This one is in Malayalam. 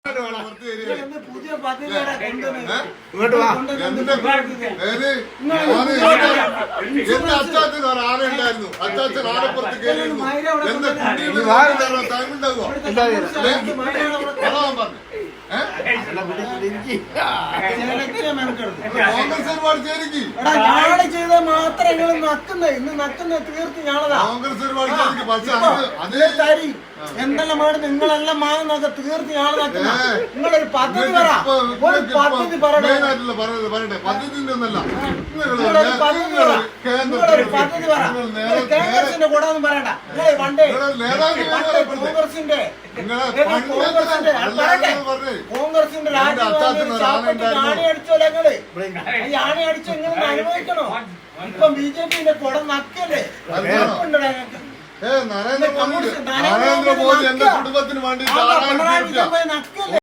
പുതിയ പദ്ധതി ഇങ്ങോട്ട് വാ. എന്റെ അച്ചാച്ചൻ ഒരാളുണ്ടായിരുന്നു. അച്ചാച്ചൻ ആലപ്പുറത്ത് കയറിയിരുന്നു. എന്റെ ടൈമുണ്ടാകുമോ? പറഞ്ഞു കോൺഗ്രസ് ഒരുപാട് ചേരിക്ക് ഞാള് ചെയ്ത മാത്രം നിങ്ങൾ നക്കുന്നത് ഇന്ന് നക്കുന്നത് തീർത്ത് ഞാളതാ കോൺഗ്രസ് ഒരുപാട് ചേരിക്ക്. പക്ഷെ അതേ തരി എന്തെല്ലാം വേണം നിങ്ങളെല്ലാം മാറുന്നൊക്കെ തീർത്ത് ഞാള് നക്കുന്ന നിങ്ങളൊരു പദ്ധതി പറ ഒരു പദ്ധതി പറയട്ടെ. പദ്ധതിന്റെ ഒന്നല്ല. പദ്ധതി പറ കോൺഗ്രസിന്റെ കൂടെ ഒന്നും പറയണ്ട നിങ്ങളെ പണ്ടേ കോൺഗ്രസിന്റെ കോൺഗ്രസിന്റെ ആണി അടിച്ചോലെ ഞങ്ങള് ഈ ആണി അടിച്ച് ഇങ്ങനെ അനുഭവിക്കണോ? ഇപ്പം BJP കുട നക്കല്ലേ നരേന്ദ്രമോദി എന്റെ കുടുംബത്തിന് വേണ്ടി നക്കല്ലേ.